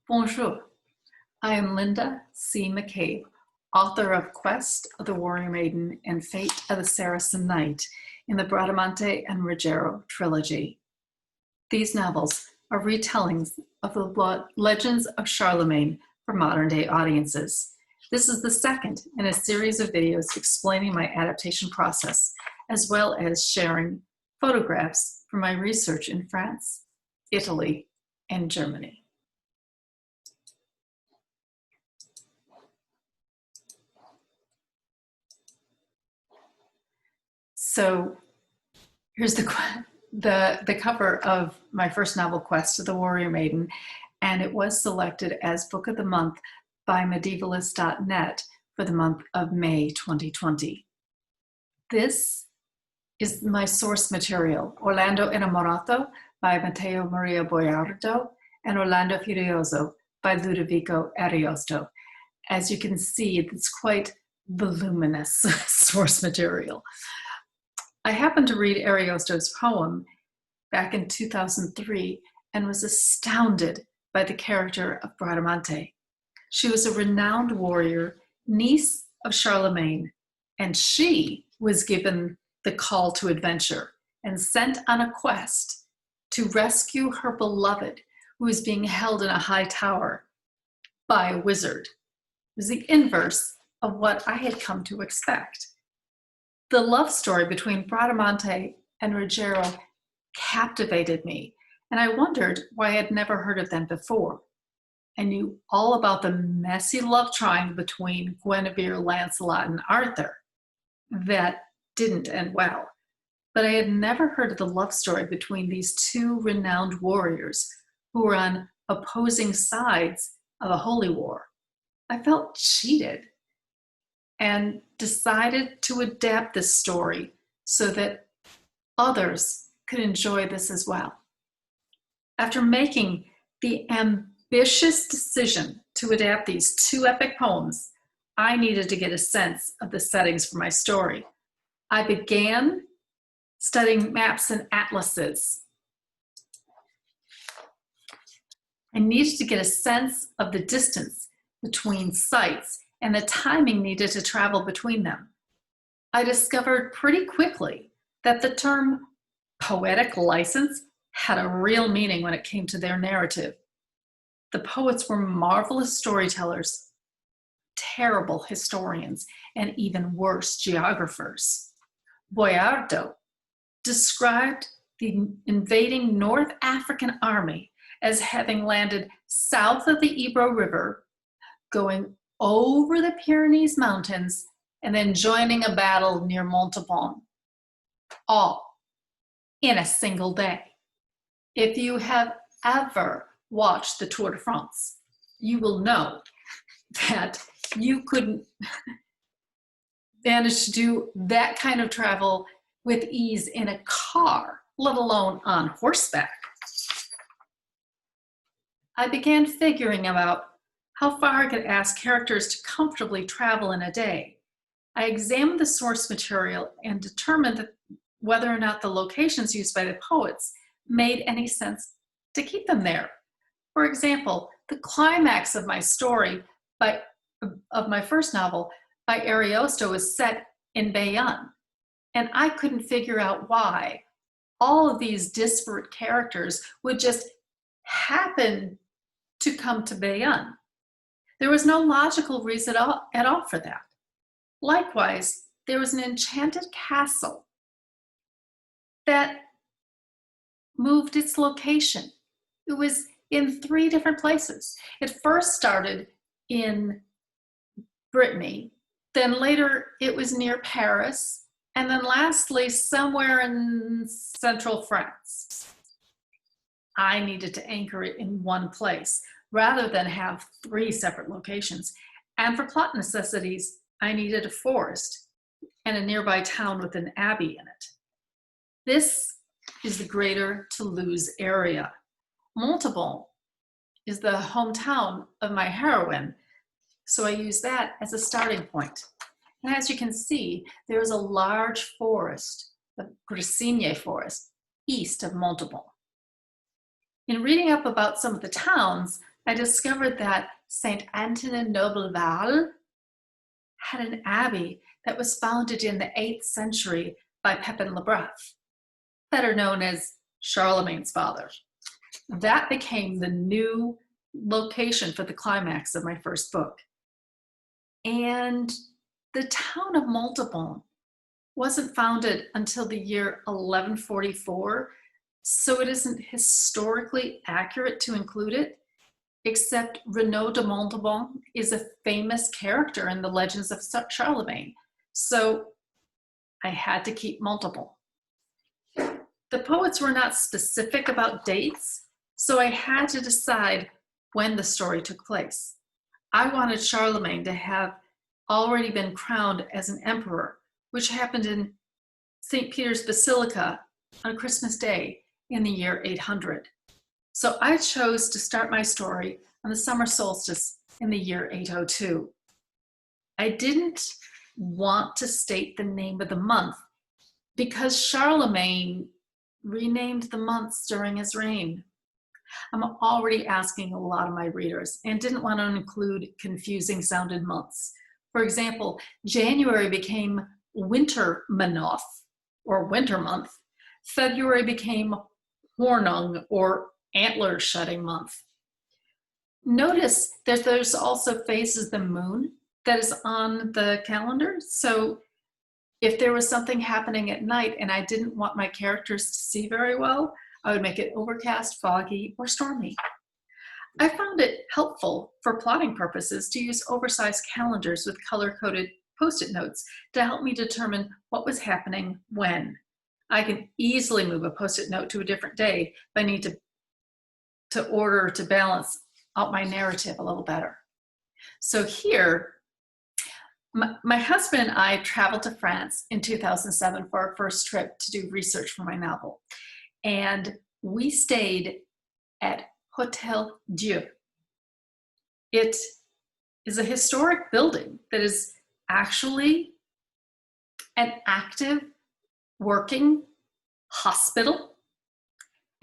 Bonjour, I am Linda C. McCabe, author of Quest of the Warrior Maiden and Fate of the Saracen Knight in the Bradamante and Ruggiero trilogy. These novels are retellings of the legends of Charlemagne for modern-day audiences. This is the second in a series of videos explaining my adaptation process, as well as sharing photographs from my research in France, Italy, and Germany. So here's the cover of my first novel, Quest of the Warrior Maiden, and it was selected as Book of the Month by Medievalist.net for the month of May 2020. This is my source material, Orlando Innamorato by Matteo Maria Boiardo and Orlando Furioso by Ludovico Ariosto. As you can see, it's quite voluminous source material. I happened to read Ariosto's poem back in 2003 and was astounded by the character of Bradamante. She was a renowned warrior, niece of Charlemagne, and she was given the call to adventure and sent on a quest to rescue her beloved, who was being held in a high tower by a wizard. It was the inverse of what I had come to expect. The love story between Bradamante and Ruggiero captivated me, and I wondered why I had never heard of them before. I knew all about the messy love triangle between Guinevere, Lancelot, and Arthur that didn't end well, but I had never heard of the love story between these two renowned warriors who were on opposing sides of a holy war. I felt cheated and decided to adapt this story so that others could enjoy this as well. After making the ambitious decision to adapt these two epic poems, I needed to get a sense of the settings for my story. I began studying maps and atlases. I needed to get a sense of the distance between sites and the timing needed to travel between them. I discovered pretty quickly that the term poetic license had a real meaning when it came to their narrative. The poets were marvelous storytellers, terrible historians, and even worse, geographers. Boiardo described the invading North African army as having landed south of the Ebro River, going over the Pyrenees Mountains, and then joining a battle near Montauban, all in a single day. If you have ever watched the Tour de France, you will know that you couldn't manage to do that kind of travel with ease in a car, let alone on horseback. I began figuring about how far I could ask characters to comfortably travel in a day. I examined the source material and determined whether or not the locations used by the poets made any sense to keep them there. For example, the climax of my story of my first novel by Ariosto is set in Bayonne, and I couldn't figure out why all of these disparate characters would just happen to come to Bayonne. There was no logical reason at all for that. Likewise, there was an enchanted castle that moved its location. It was in 3 different places. It first started in Brittany, then later it was near Paris, and then lastly somewhere in central France. I needed to anchor it in one place rather than have 3 separate locations. And for plot necessities, I needed a forest and a nearby town with an abbey in it. This is the greater Toulouse area. Montauban is the hometown of my heroine, so I use that as a starting point. And as you can see, there is a large forest, the Grisigne forest, east of Montauban. In reading up about some of the towns, I discovered that Saint Antonin Nobleval had an abbey that was founded in the 8th century by Pepin le Bref, better known as Charlemagne's father. That became the new location for the climax of my first book. And the town of Montauban wasn't founded until the year 1144, so it isn't historically accurate to include it, except Renaud de Montauban is a famous character in the legends of Charlemagne. So I had to keep Montauban. The poets were not specific about dates, so I had to decide when the story took place. I wanted Charlemagne to have already been crowned as an emperor, which happened in St. Peter's Basilica on Christmas Day in the year 800. So I chose to start my story on the summer solstice in the year 802. I didn't want to state the name of the month because Charlemagne renamed the months during his reign. I'm already asking a lot of my readers and didn't want to include confusing sounding months. For example, January became Winter Manoth, or winter month. February became Hornung, or antler shedding month. Notice that there's also phases the moon that is on the calendar. So if there was something happening at night and I didn't want my characters to see very well, I would make it overcast, foggy, or stormy. I found it helpful for plotting purposes to use oversized calendars with color-coded Post-it notes to help me determine what was happening when. I can easily move a Post-it note to a different day if I need to order to balance out my narrative a little better. So here, my husband and I traveled to France in 2007 for our first trip to do research for my novel. And we stayed at Hôtel Dieu. It is a historic building that is actually an active working hospital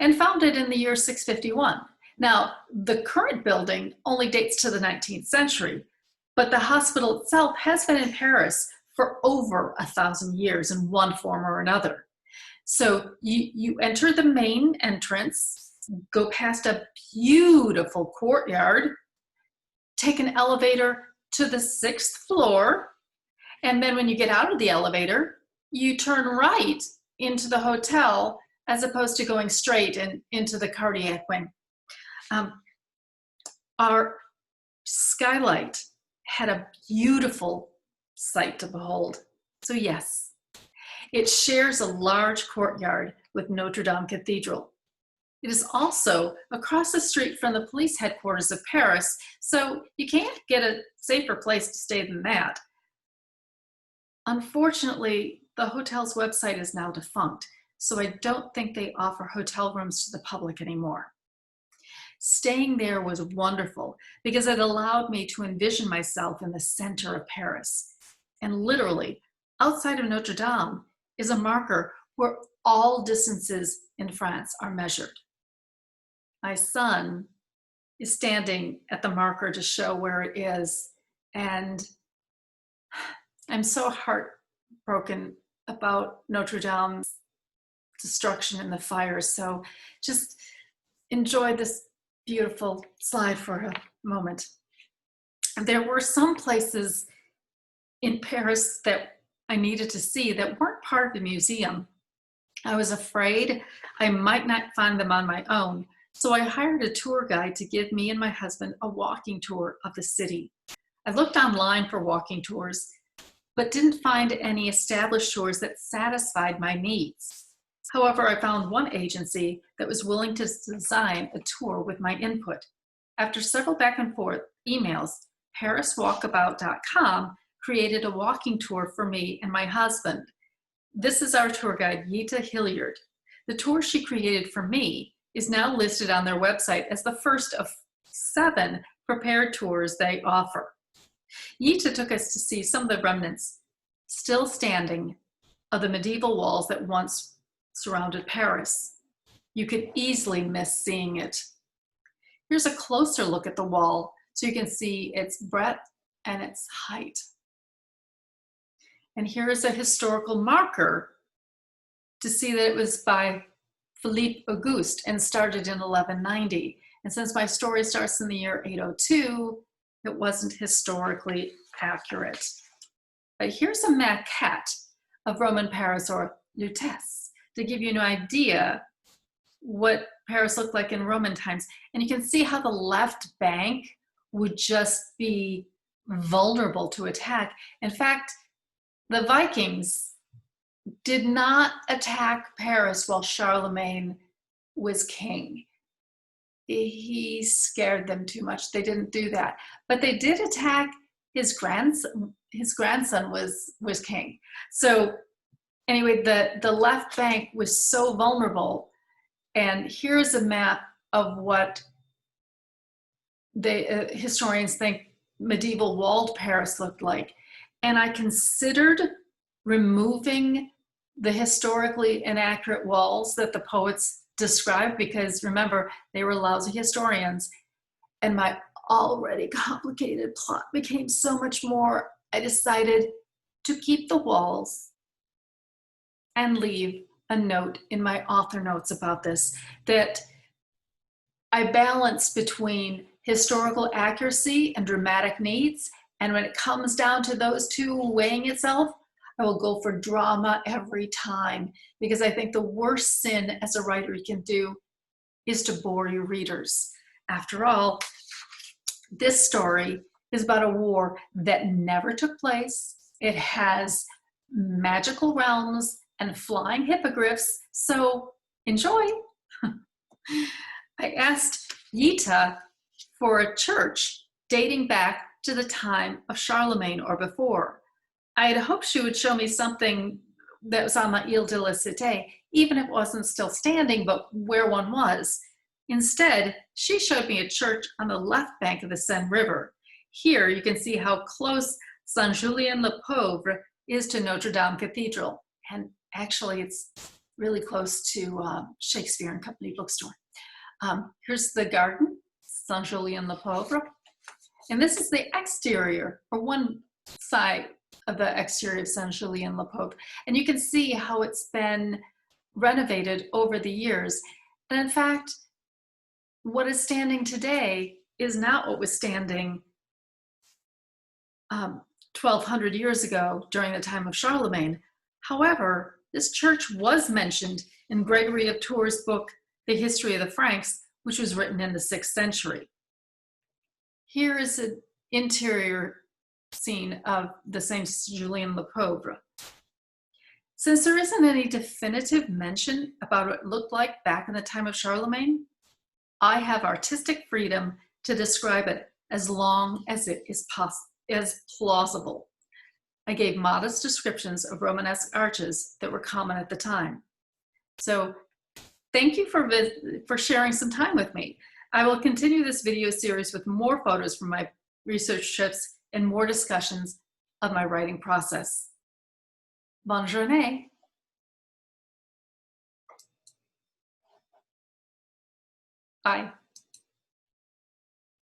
and founded in the year 651. Now, the current building only dates to the 19th century, but the hospital itself has been in Paris for over 1,000 years in one form or another. So you enter the main entrance, go past a beautiful courtyard, take an elevator to the 6th floor, and then when you get out of the elevator, you turn right into the hotel as opposed to going straight into the cardiac wing. Our skylight had a beautiful sight to behold. So yes, it shares a large courtyard with Notre Dame Cathedral. It is also across the street from the police headquarters of Paris, so you can't get a safer place to stay than that. Unfortunately, the hotel's website is now defunct, so I don't think they offer hotel rooms to the public anymore. Staying there was wonderful because it allowed me to envision myself in the center of Paris. And literally, outside of Notre Dame is a marker where all distances in France are measured. My son is standing at the marker to show where it is, and I'm so heartbroken about Notre Dame's destruction in the fire. So just enjoy this beautiful slide for a moment. There were some places in Paris that I needed to see that weren't part of the museum. I was afraid I might not find them on my own, so I hired a tour guide to give me and my husband a walking tour of the city. I looked online for walking tours, but didn't find any established tours that satisfied my needs. However, I found one agency that was willing to design a tour with my input. After several back and forth emails, ParisWalkabout.com created a walking tour for me and my husband. This is our tour guide, Yita Hilliard. The tour she created for me is now listed on their website as the first of 7 prepared tours they offer. Yita took us to see some of the remnants still standing of the medieval walls that once surrounded Paris. You could easily miss seeing it. Here's a closer look at the wall so you can see its breadth and its height. And here is a historical marker to see that it was by Philippe Auguste and started in 1190. And since my story starts in the year 802, it wasn't historically accurate. But here's a maquette of Roman Paris, or Lutèce, to give you an idea what Paris looked like in Roman times. And you can see how the left bank would just be vulnerable to attack. In fact, the Vikings did not attack Paris while Charlemagne was king. He scared them too much. They didn't do that. But they did attack his grandson. His grandson was king. So anyway, the left bank was so vulnerable. And here's a map of what the historians think medieval walled Paris looked like. And I considered removing the historically inaccurate walls that the poets described, because remember, they were lousy historians, and my already complicated plot became so much more. I decided to keep the walls and leave a note in my author notes about this, that I balance between historical accuracy and dramatic needs, and when it comes down to those two weighing itself, I will go for drama every time, because I think the worst sin as a writer you can do is to bore your readers. After all, this story is about a war that never took place. It has magical realms and flying hippogriffs, so enjoy. I asked Yita for a church dating back to the time of Charlemagne or before. I had hoped she would show me something that was on the Ile de la Cité, even if it wasn't still standing, but where one was. Instead, she showed me a church on the left bank of the Seine River. Here you can see how close Saint-Julien-le-Pauvre is to Notre Dame Cathedral. And actually, it's really close to Shakespeare and Company bookstore. Here's the garden, Saint-Julien-le-Pauvre. And this is the exterior, or one side of the exterior of Saint-Julien-le-Pauvre. And you can see how it's been renovated over the years. And in fact, what is standing today is not what was standing 1,200 years ago during the time of Charlemagne. However, this church was mentioned in Gregory of Tours' book, The History of the Franks, which was written in the 6th century. Here is an interior scene of the Saint-Julien-le-Pauvre. Since there isn't any definitive mention about what it looked like back in the time of Charlemagne, I have artistic freedom to describe it as long as it is plausible. I gave modest descriptions of Romanesque arches that were common at the time. So thank you for sharing some time with me. I will continue this video series with more photos from my research trips and more discussions of my writing process. Bonne journée. Bye.